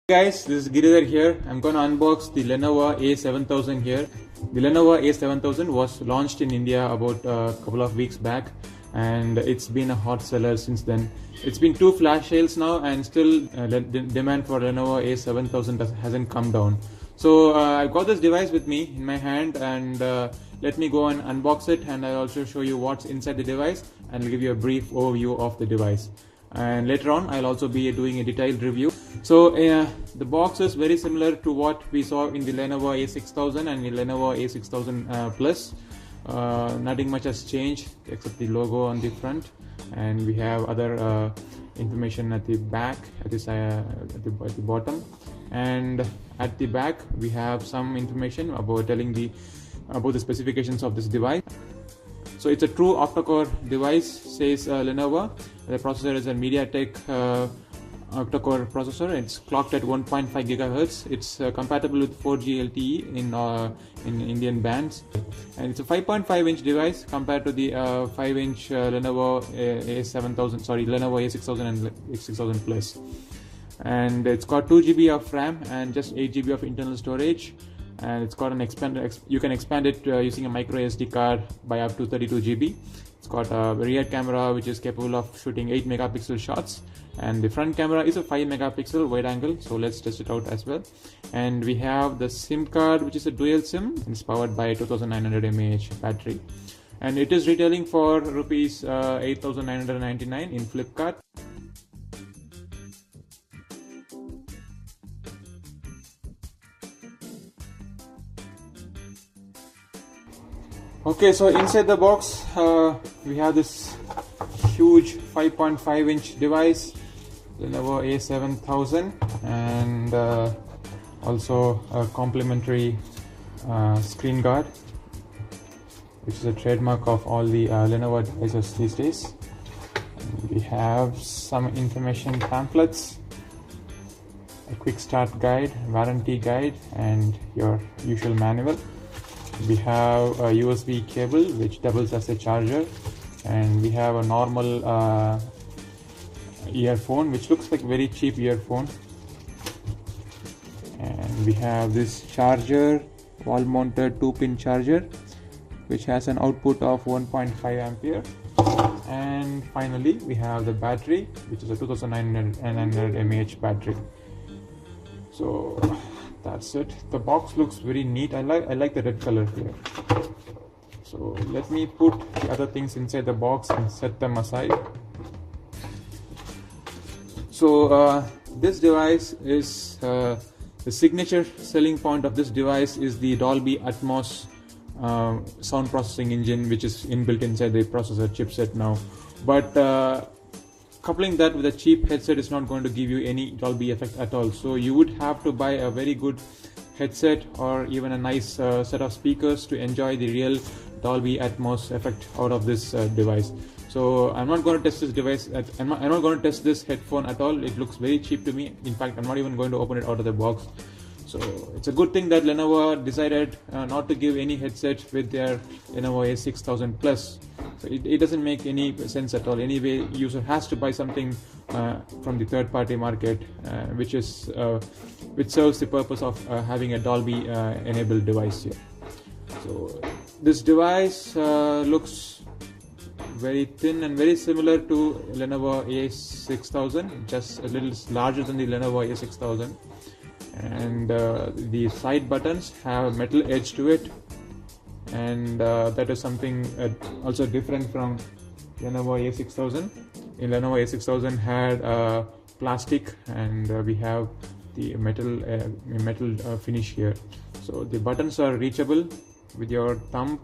Guys, this is Giridhar here. I'm going to unbox the Lenovo A7000 here. The Lenovo A7000 was launched in India about a couple of weeks back, and it's been a hot seller since then. It's been two flash sales now, and still the demand for Lenovo A7000 hasn't come down. So I've got this device with me in my hand, and let me go and unbox it, and I'll also show you what's inside the device and I'll give you a brief overview of the device. And later on I'll also be doing a detailed review. So the box is very similar to what we saw in the Lenovo A6000 and the Lenovo A6000 Plus. Nothing much has changed except the logo on the front, and we have other information at the back, at the bottom, and at the back we have some information about telling about the specifications of this device. So it's a true octa-core device, says Lenovo. The processor is a Mediatek octa-core processor. It's clocked at 1.5 GHz. It's compatible with 4G LTE in Indian bands, and it's a 5.5-inch device compared to the 5-inch Lenovo Lenovo A6000 and A6000 Plus. And it's got 2 GB of RAM and just 8 GB of internal storage. And it's got you can expand it using a micro SD card by up to 32 GB. It's got a rear camera which is capable of shooting 8 megapixel shots, and the front camera is a 5 megapixel wide angle. So let's test it out as well. And we have the SIM card, which is a dual SIM. It's powered by a 2900 mAh battery, and it is retailing for rupees 8,999 in Flipkart. Okay, so inside the box we have this huge 5.5-inch device, Lenovo A7000, and also a complimentary screen guard, which is a trademark of all the Lenovo devices these days. And we have some information pamphlets, a quick start guide, warranty guide, and your usual manual. We have a USB cable which doubles as a charger, and we have a normal earphone which looks like a very cheap earphone, and we have this charger, wall mounted 2-pin charger which has an output of 1.5 ampere, and finally we have the battery, which is a 2900 mAh battery. So that's it. The box looks very neat. I like the red color here. So let me put the other things inside the box and set them aside. So this device is the signature selling point of this device is the Dolby Atmos sound processing engine, which is inbuilt inside the processor chipset now. But coupling that with a cheap headset is not going to give you any Dolby effect at all. So you would have to buy a very good headset or even a nice set of speakers to enjoy the real Dolby Atmos effect out of this device. So I'm not going to test this device. I'm not going to test this headphone at all. It looks very cheap to me. In fact, I'm not even going to open it out of the box. So it's a good thing that Lenovo decided not to give any headset with their Lenovo A6000 Plus. So it doesn't make any sense at all. Anyway, user has to buy something from the third-party market, which serves the purpose of having a Dolby enabled device here. So this device looks very thin and very similar to Lenovo A6000, just a little larger than the Lenovo A6000. And the side buttons have a metal edge to it, and that is something also different from Lenovo A6000. In Lenovo A6000 had plastic, and we have the metal finish here. So the buttons are reachable with your thumb,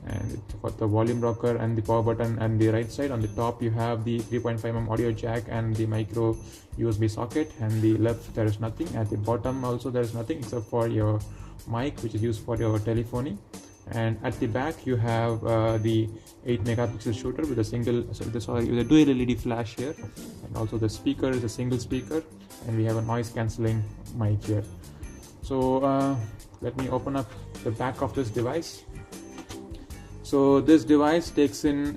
and it's got the volume rocker and the power button. And the right side on the top you have the 3.5mm audio jack and the micro USB socket, and the left there is nothing. At the bottom also there is nothing except for your mic, which is used for your telephony. And at the back you have the 8 megapixel shooter with a dual LED flash here, and also the speaker is a single speaker, and we have a noise cancelling mic here. So let me open up the back of this device. So this device takes in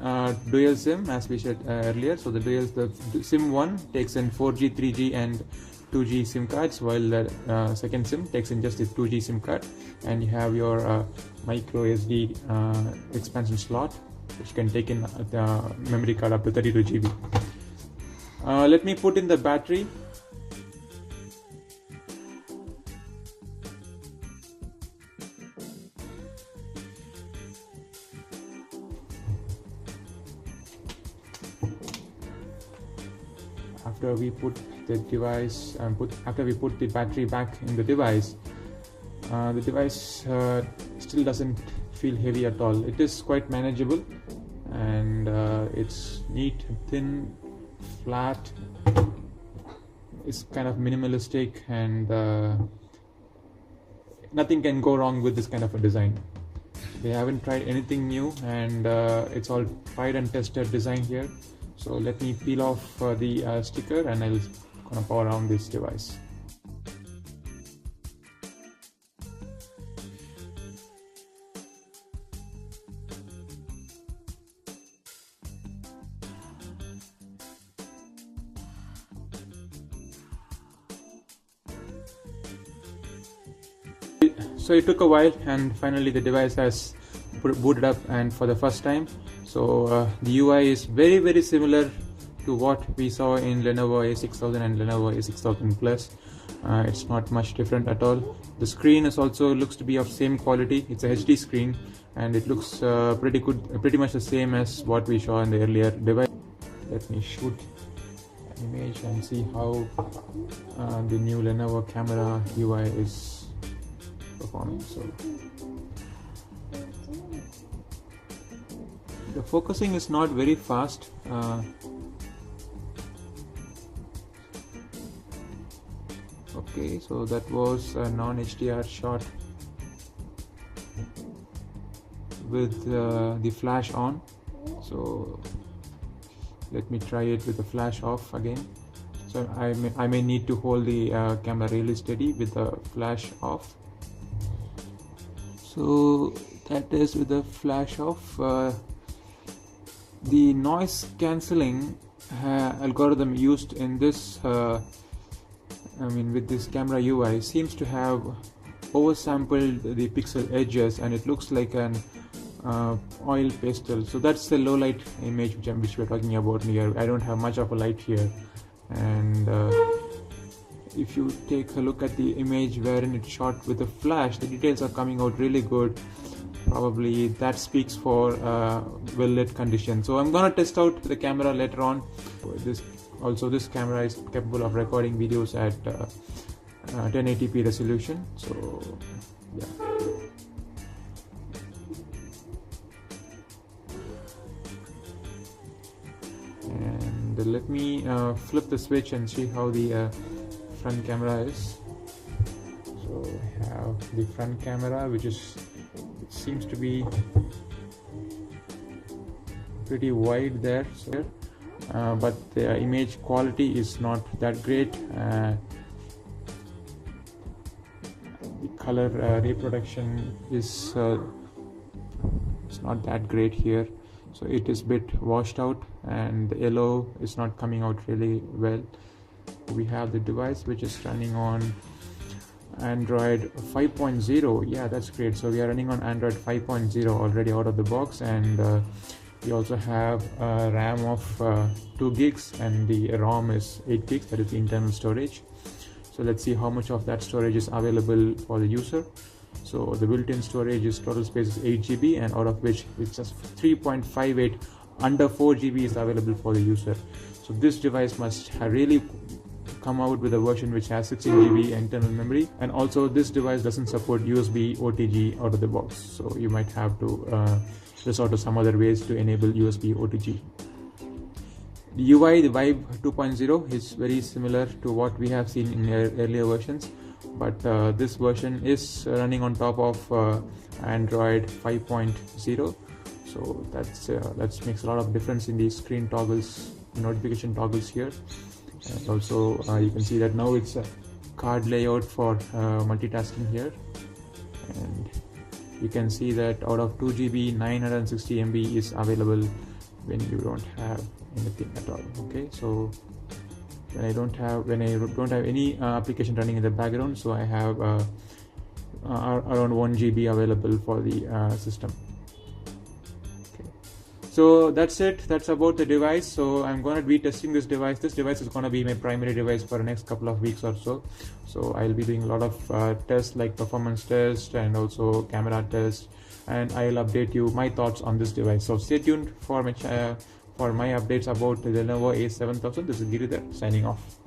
dual SIM, as we said earlier. So the SIM 1 takes in 4G, 3G and 2G SIM cards, while the second SIM takes in just the 2G SIM card, and you have your micro SD expansion slot, which can take in the memory card up to 32 GB. Let me put in the battery. After we put the device after we put the battery back in the device still doesn't feel heavy at all. It is quite manageable, and it's neat, thin, flat. It's kind of minimalistic, and nothing can go wrong with this kind of a design. They haven't tried anything new, and it's all tried and tested design here. So let me peel off the sticker, and I'll gonna power on this device. So it took a while, and finally the device has booted up, and for the first time. So the UI is very similar to what we saw in Lenovo A6000 and Lenovo A6000 Plus. It's not much different at all. The screen is also looks to be of same quality. It's a HD screen, and it looks pretty good, pretty much the same as what we saw in the earlier device. Let me shoot an image and see how the new Lenovo camera UI is performing. So the focusing is not very fast. Okay, so that was a non-HDR shot with the flash on. So let me try it with the flash off again. So I may need to hold the camera really steady with the flash off. So that is with the flash off. The noise cancelling algorithm used in this with this camera UI seems to have oversampled the pixel edges, and it looks like an oil pastel. So that's the low light image which we're talking about here. I don't have much of a light here, and if you take a look at the image wherein it's shot with a flash, the details are coming out really good. Probably that speaks for well lit conditions. So I'm gonna test out the camera later on. This camera is capable of recording videos at 1080p resolution. So yeah. And let me flip the switch and see how the front camera is. So we have the front camera, which seems to be pretty wide there, so, but the image quality is not that great. The color reproduction is it's not that great here, so it is a bit washed out, and the yellow is not coming out really well. We have the device which is running on Android 5.0. Yeah, that's great. So we are running on Android 5.0 already out of the box, and we also have a RAM of 2 gigs, and the ROM is 8 gigs, that is the internal storage. So let's see how much of that storage is available for the user. So the built-in storage is total space is 8 GB, and out of which it's just 3.58, under 4 GB is available for the user. So this device must really come out with a version which has 16 GB internal memory, and also this device doesn't support USB OTG out of the box, so you might have to resort to some other ways to enable USB OTG. The UI, the Vibe 2.0, is very similar to what we have seen in earlier versions, but this version is running on top of Android 5.0, so that makes a lot of difference in the screen toggles, notification toggles here. And also you can see that now it's a card layout for multitasking here, and you can see that out of 2 GB 960 MB is available when you don't have anything at all. Okay, so when I don't have any application running in the background. So I have around 1 GB available for the system. Okay. So that's it. That's about the device. So I'm going to be testing this device. This device is going to be my primary device for the next couple of weeks or so. So I'll be doing a lot of tests, like performance tests and also camera tests, and I'll update you my thoughts on this device. So stay tuned for my updates about the Lenovo A7000. This is Giridhar signing off.